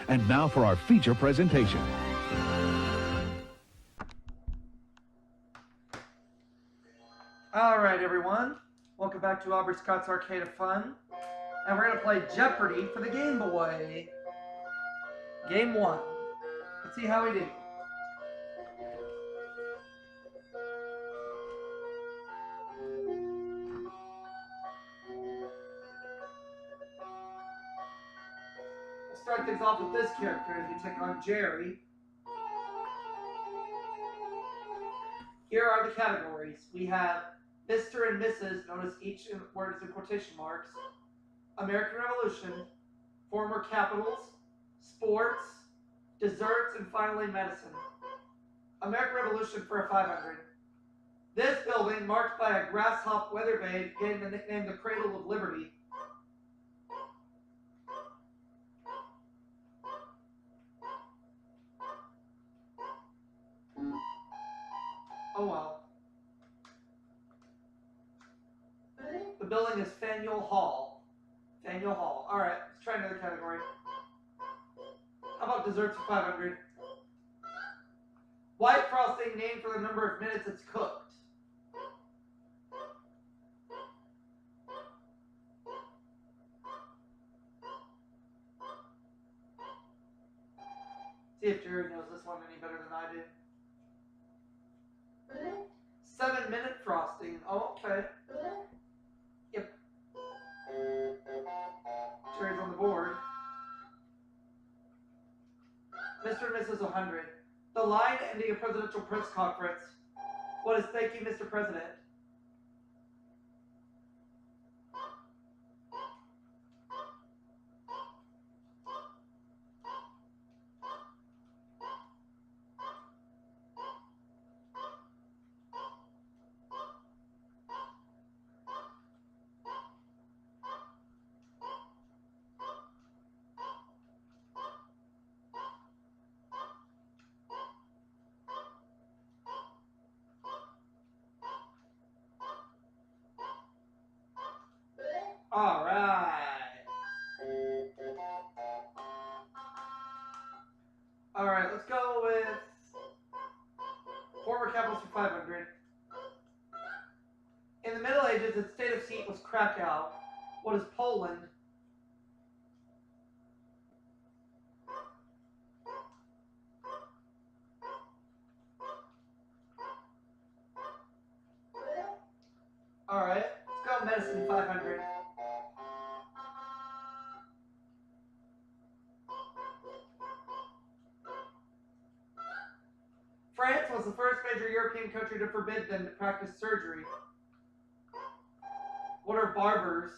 And now for our feature presentation. All right, everyone. Welcome back to Aubrey Scott's Arcade of Fun. And we're going to play Jeopardy for the Game Boy. Game 1. Let's see how we do. We'll start things off with this character as we take on Jerry. Here are the categories. We have Mr. and Mrs. Notice each word is in quotation marks. American Revolution, former capitals, sports, desserts, and finally medicine. American Revolution for a 500. This building, marked by a grasshopper weather vane, gained the nickname the Cradle of Liberty. Oh well. The building is Faneuil Hall. Faneuil Hall. Alright, let's try another category. How about desserts for 500? White frosting named for the number of minutes it's cooked. See if Jerry knows this one any better than I do. 7-minute frosting. Oh, okay. Yep. Jerry's on the board. Mr. and Mrs. 100. The line ending a presidential press conference. What is thank you, Mr. President? All right. All right, let's go with former capitals for 500. In the Middle Ages, its state of seat was Krakow. What is Poland? All right, let's go medicine 500. France was the first major European country to forbid them to practice surgery. What are barbers?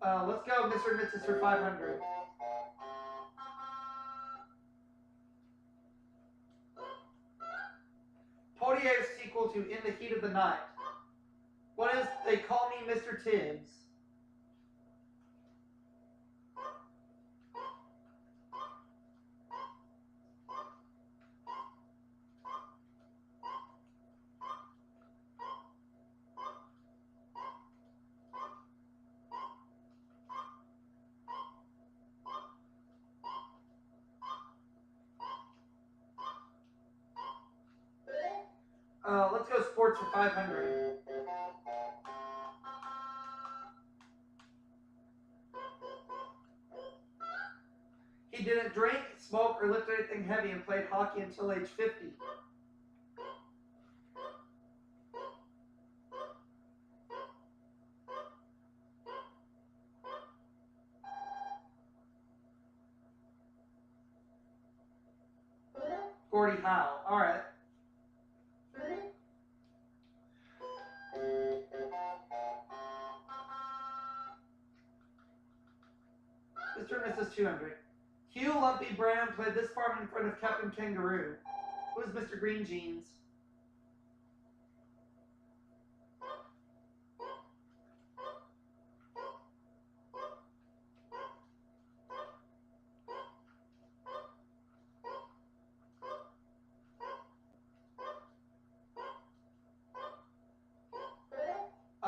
Let's go Mr. and Mrs. for 500. Potier's sequel to In the Heat of the Night. What is They Call Me Mr. Tibbs? Let's go sports for 500. He didn't drink, smoke, or lift anything heavy and played hockey until age 50. Gordie Howe. All right. Mr. and Mrs. 200. Hugh Lumpy Brown played this farm in front of Captain Kangaroo. Who is Mr. Green Jeans?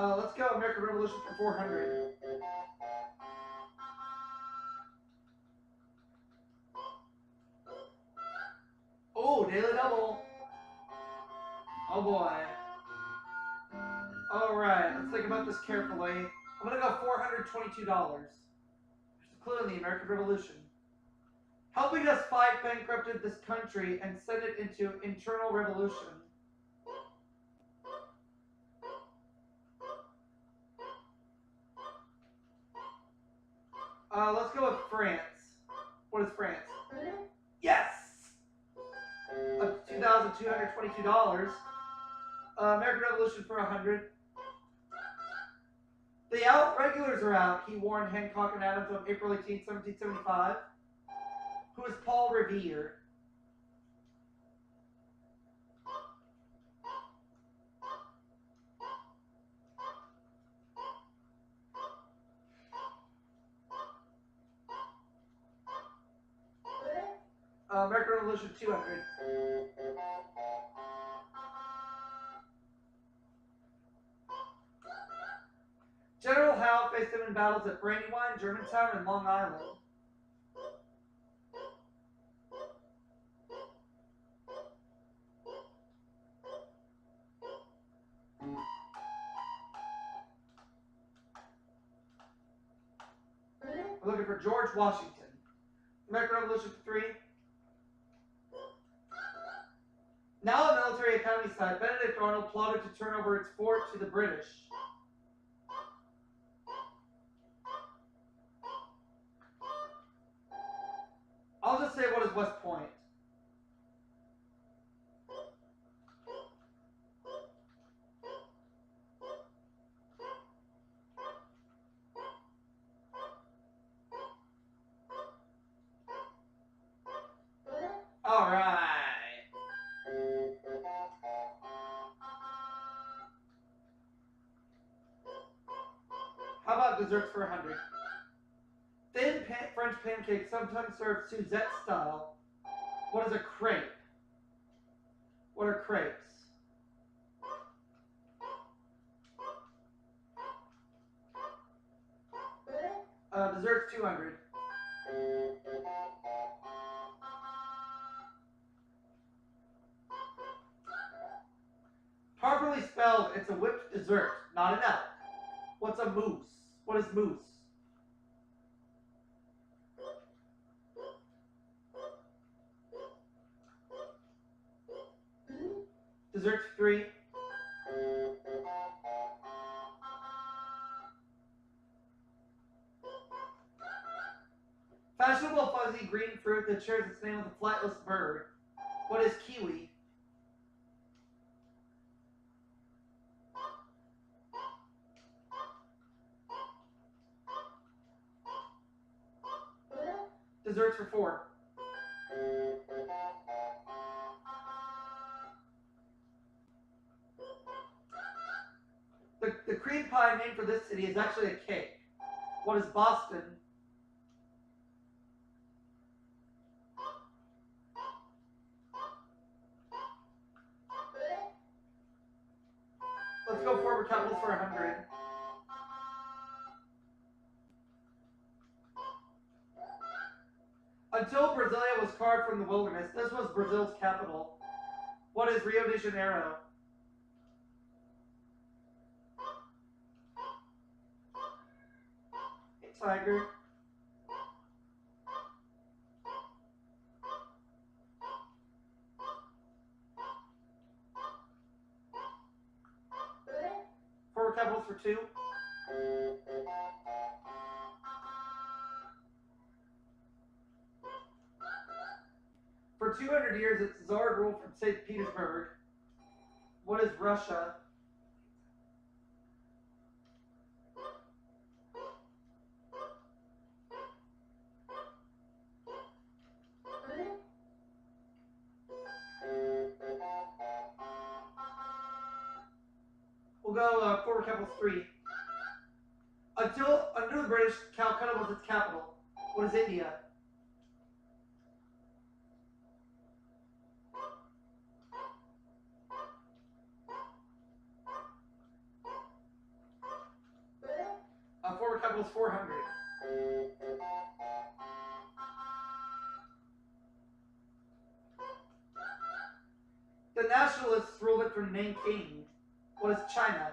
Let's go American Revolution for 400. Oh, daily double. Oh boy. Alright, let's think about this carefully. I'm gonna go $422. There's a clue in the American Revolution. Helping us fight bankrupted this country and send it into internal revolution. Let's go with France. What is France? Yes! $2,222. American Revolution for 100. The Out-Regulars are out, he warned Hancock and Adams on April 18, 1775. Who is Paul Revere? American Revolution 200. General Howe faced him in battles at Brandywine, Germantown, and Long Island. We're looking for George Washington. American Revolution 3. Now a military academy site, Benedict Arnold plotted to turn over its fort to the British. I'll just say what is West Point. All right. How about desserts for 100? Thin French pancakes, sometimes served Suzette style. What is a crepe? What are crepes? Desserts 200. Properly spelled, it's a whipped dessert, not an L. What's a mousse? What is mousse? Desserts 3. Fashionable fuzzy green fruit that shares its name with a flightless bird. What is kiwi? Desserts for 4. The cream pie named for this city is actually a cake. What is Boston? Let's go forward capitals for 100. Until Brasilia was carved from the wilderness, this was Brazil's capital. What is Rio de Janeiro? Hey, Tiger. Forward capitals for 2. For 200 years, its Tsar ruled from St. Petersburg. What is Russia? We'll go forward capitals 3. Until under the British, Calcutta was its capital. What is India? equals 400. The nationalists ruled it from Nanking. What is China?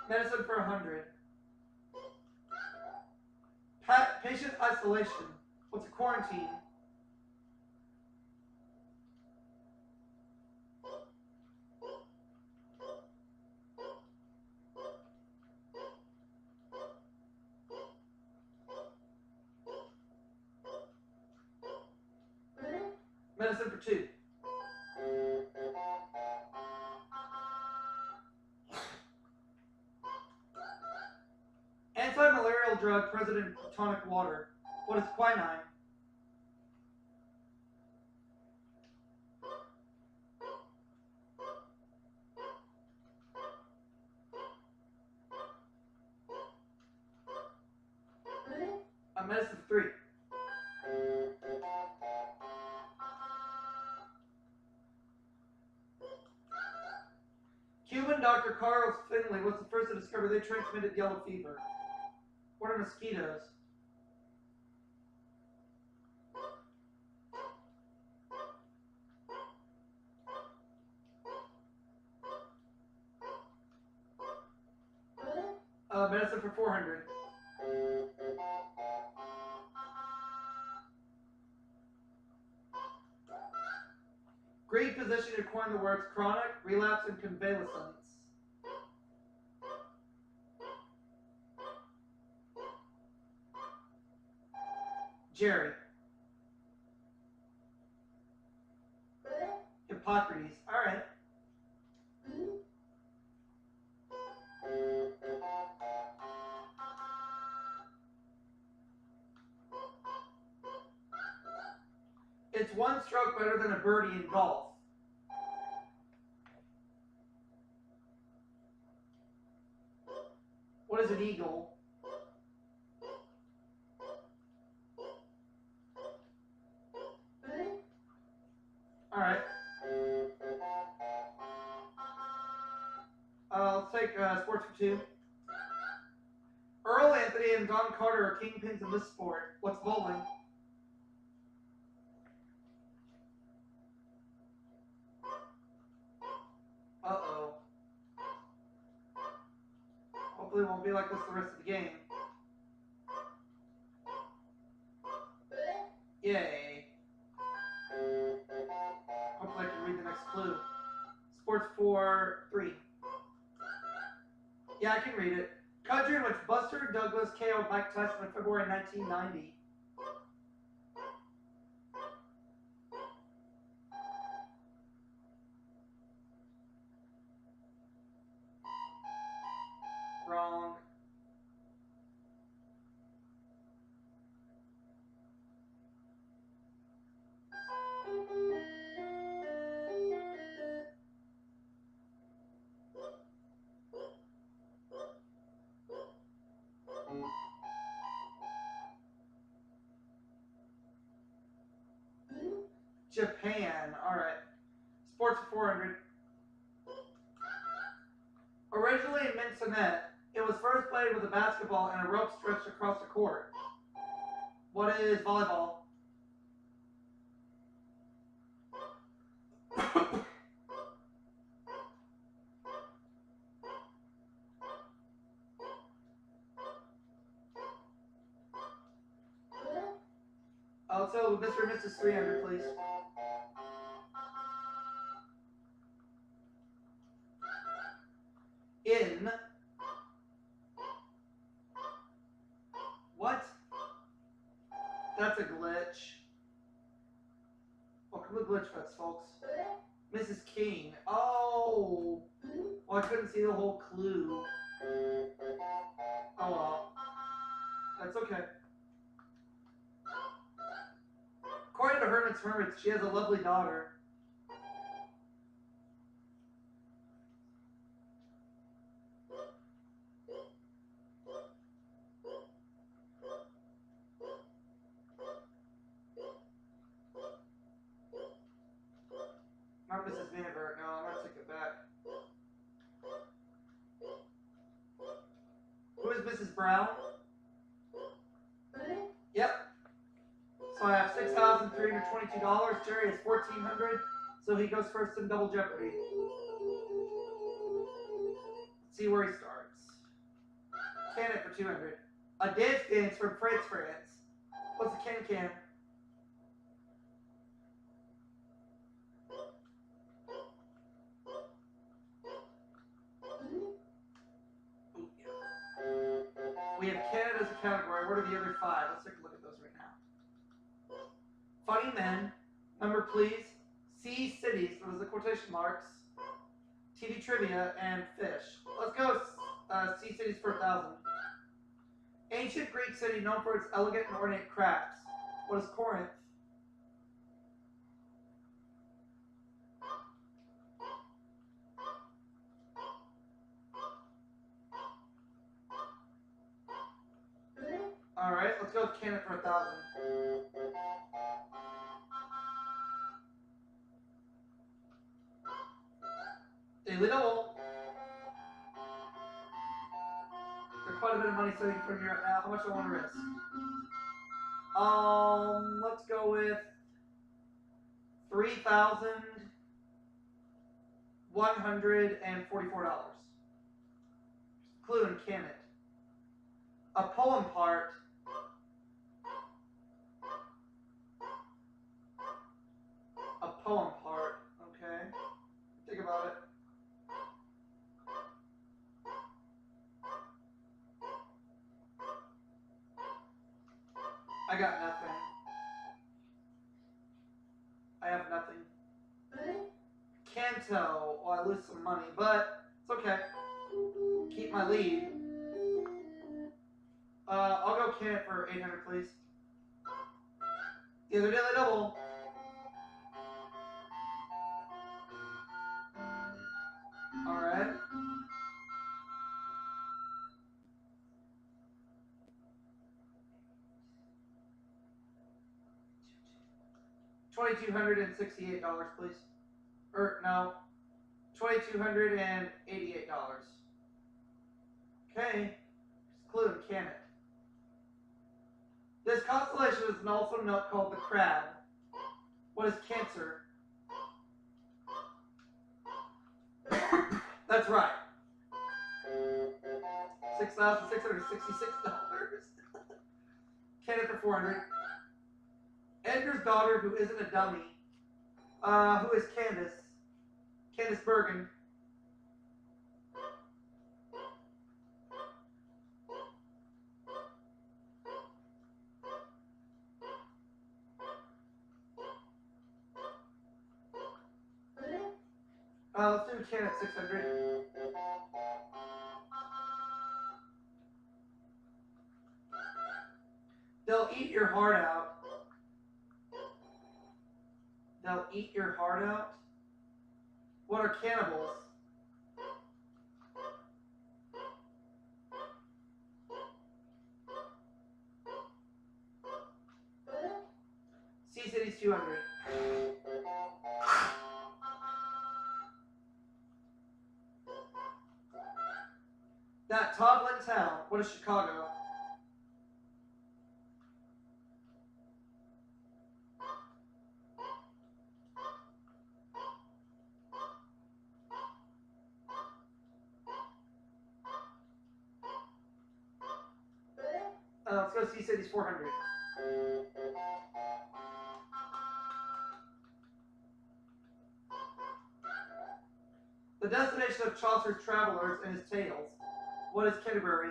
Medicine for 100. Patient isolation. What's a quarantine? Medicine for 2. Anti-malarial drug present in tonic water. What is quinine? A medicine for 3. Cuban Dr. Carl Finley was the first to discover they transmitted yellow fever. What are mosquitoes? Medicine for 400. Greek physician who coined the words chronic, relapse, and convalescence. Jerry. Hippocrates. Alright. It's one stroke better than a birdie in golf. What is an eagle? Alright. Let's take sports for 2. Earl Anthony and Don Carter are kingpins in this sport. What's bowling? Uh-oh. Hopefully it won't be like this the rest of the game. Yay. Hopefully I can read the next clue. Sports for 3. Yeah, I can read it. Country in which Buster Douglas KO'd Mike Tyson in February 1990. Wrong. Japan. Alright. Sports for 400. Originally in minced it was first played with a basketball and a rope stretched across the court. What is volleyball? Also, Mr. and Mrs. 300, please. In. What? That's a glitch. Welcome to Glitch Fest, folks. Mrs. King. Oh. Well, I couldn't see the whole clue. Oh well. That's okay. According to Hermit's Hermits, she has a lovely daughter. is Mrs. Brown? Yep. So I have $6,322. Jerry is $1,400. So he goes first in Double Jeopardy. Let's see where he starts. Can it for 200. A dance from France. What's a can? Ooh, yeah. We have Canada as a category. What are the other 5? Let's take a look at those right now. Funny men. Number please. Sea cities. Those are the quotation marks. TV trivia and fish. Let's go sea cities for 1,000. Ancient Greek city known for its elegant and ornate crafts. What is Corinth? Alright, let's go with Canada for 1,000. Daily double. There's quite a bit of money sitting from here right now. How much do I want to risk? Let's go with $3,144. Clue and can it. A poem part. A poem part. Okay. Think about it. I got nothing. I have nothing. Canto. Well, I lose some money, but it's okay. Keep my lead. I'll go can it for 800, please. The other daily double. Alright. $2,268, please. Or no. $2,288. Okay. Clue and can it. This constellation is also called the Crab. What is Cancer? That's right. $6,666. Can it for 400. Edgar's daughter, who isn't a dummy. Who is Candace? Candace Bergen. Let's do can at 600. They'll eat your heart out. They'll eat your heart out? What are cannibals? Sea City's 200. That toddling town. What is Chicago? Let's go Sea City's 400. The destination of Chaucer's travelers and his tales. What is Canterbury?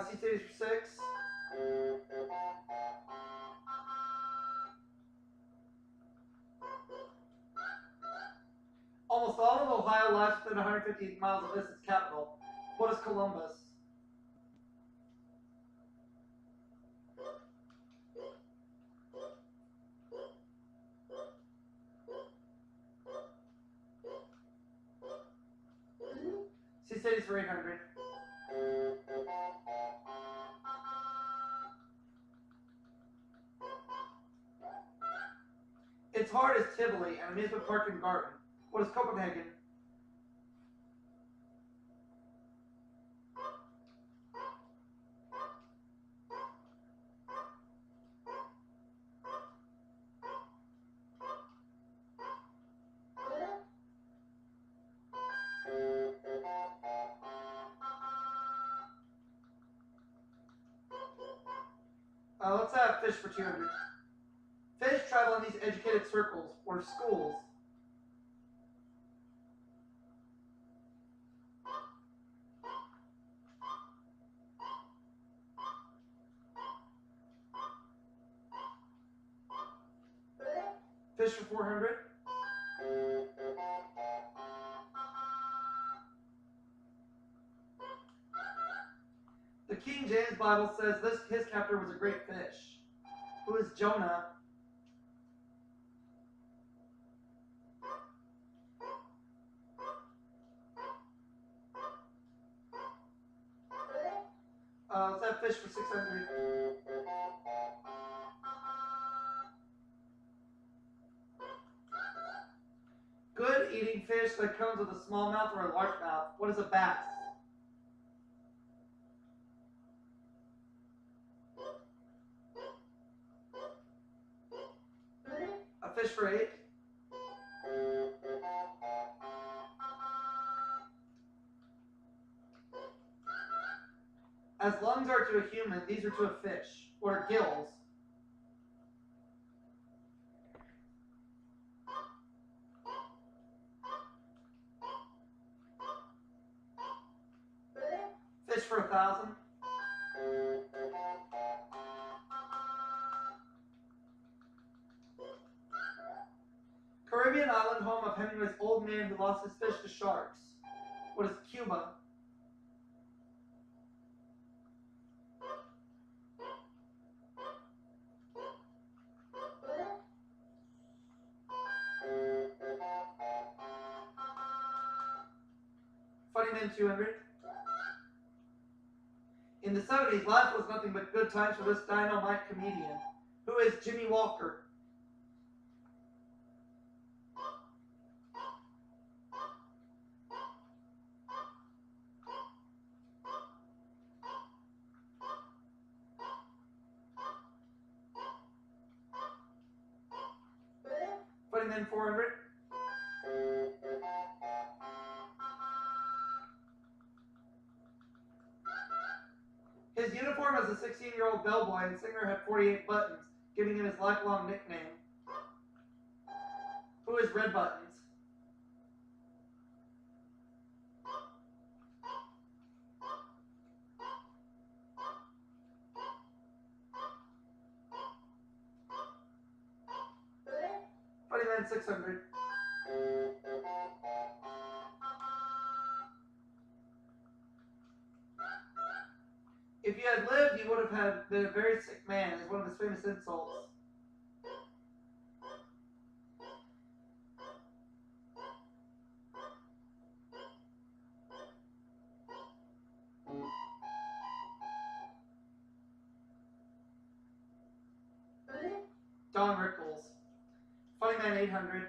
Sea City's 6. Almost all of Ohio lies within 150 miles of its capital. What is Columbus? Sea City's for 800. Its heart is Tivoli, an amusement park and garden. What is Copenhagen? Let's have fish for 200. Fish travel in these educated circles, or schools. Fish for 400. The King James Bible says his captor was a great fish. Who is Jonah? Let's have fish for 600. Good eating fish that comes with a small mouth or a large mouth. What is a bass? A fish for 8. As lungs are to a human, these are to a fish. What are gills? Fish for 1,000. Caribbean island home of Hemingway's old man who lost his fish to sharks. What is Cuba? Funny Man 200. In the 70s, life was nothing but good times for this dynamite comedian. Who is Jimmy Walker? Funny Man 400. His uniform as a 16-year-old bellboy and singer had 48 buttons, giving him his lifelong nickname. Who is Red Buttons? Funny Man 600. If you had lived, you would have been a very sick man, is one of his famous insults. Don Rickles. Funny Man 800.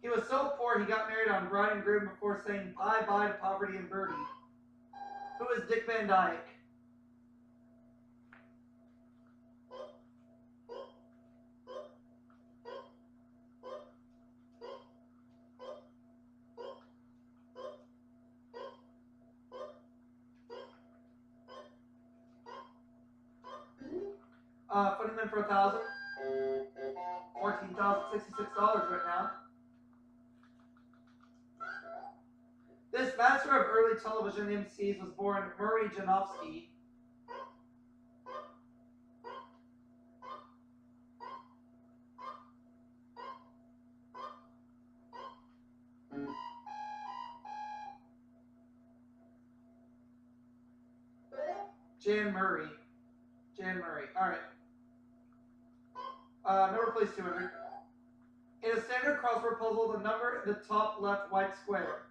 He was so poor he got married on bride and groom before saying bye-bye to poverty and Birdie. Who is Dick Van Dyke? Funny Man for 1,000. $14,066 right now. This master of early television MCs was born Murray Janowski. Jan Murray. Alright. Number please 200. In a standard crossword puzzle, the number in the top left white square.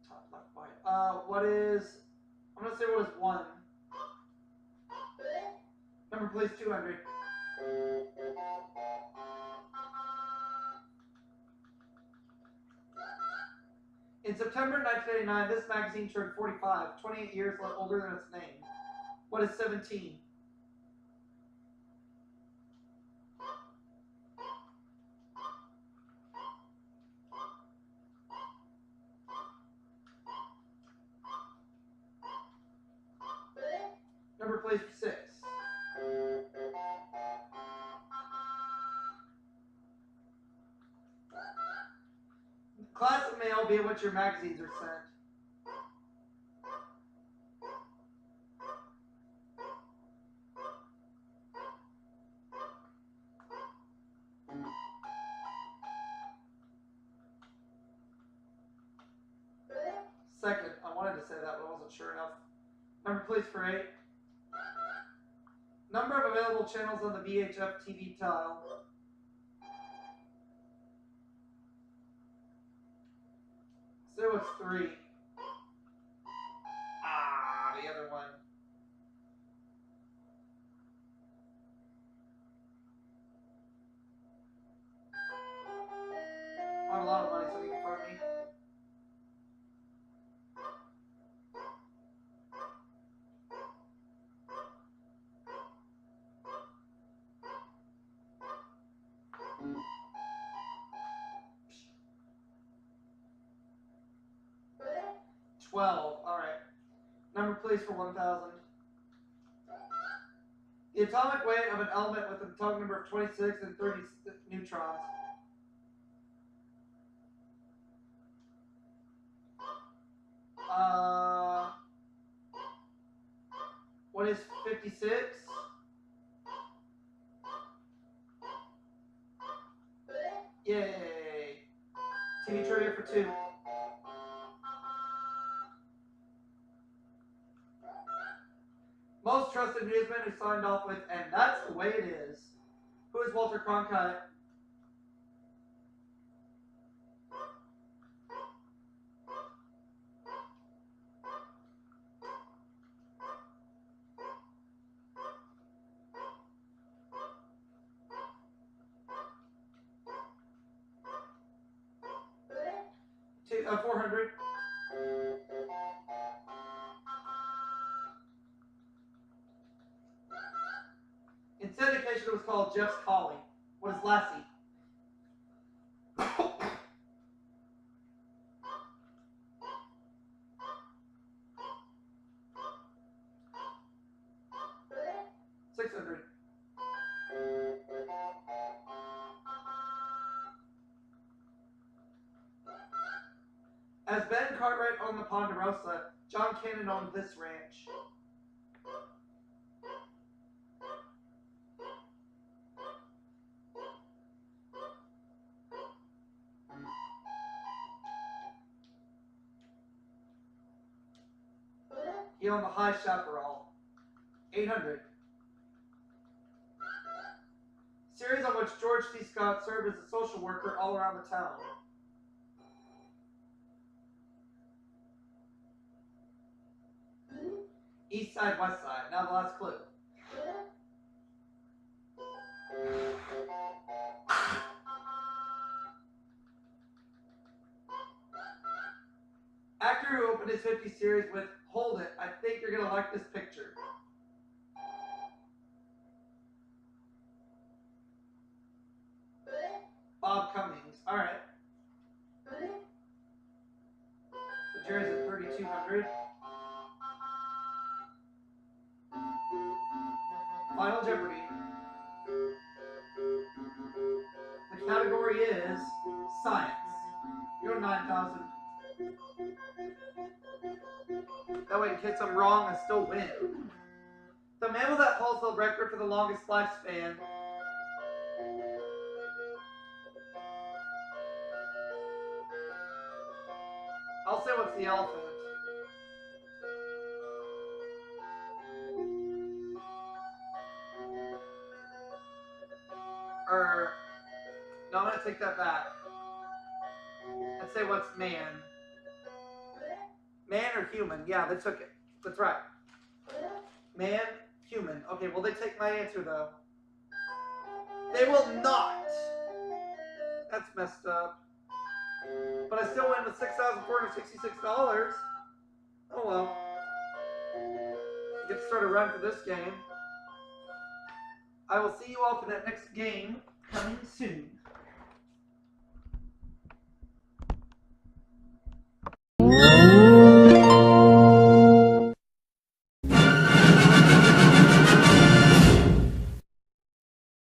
Top left white. What is... I'm going to say what is 1. Number please 200. In September 1989, this magazine turned 45, 28 years older than its name. What is 17? Number plays for 6. Class of mail via which your magazines are sent. Second, I wanted to say that, but I wasn't sure enough. Number please for 8. Number of available channels on the VHF TV tile. So it's 3. Ah, the other one. I have a lot of money sitting in front of me. $12. All right. Number please for 1,000. The atomic weight of an element with an atomic number of 26 and 30 neutrons. What is 56? Yay! TV trivia for 2. Most trusted newsman who signed off with, and that's the way it is. Who is Walter Cronkite? Two, 400. In syndication, it was called Jeff's Collie. What is Lassie? $600. As Ben Cartwright owned the Ponderosa, John Cannon owned this ranch. He owned the High Chaparral. 800. Series on which George C. Scott served as a social worker all around the town. East side, west side. Now the last clue. Actor who opened his 50 series with Hold It. I think you're going to like this picture. Bob Cummings. All right. So Jerry's at 3,200. Final Jeopardy. The category is science. You're 9,000. That way in case I'm wrong, I still win. The mammal that holds the record for the longest lifespan. I'll say what's the elephant. No, I'm gonna take that back. Let's say what's man. Man or human? Yeah, they took it. That's right. Man, human. Okay, well they take my answer though. They will not. That's messed up. But I still win with $6,466. Oh well. Get to start a run for this game. I will see you all for that next game coming soon.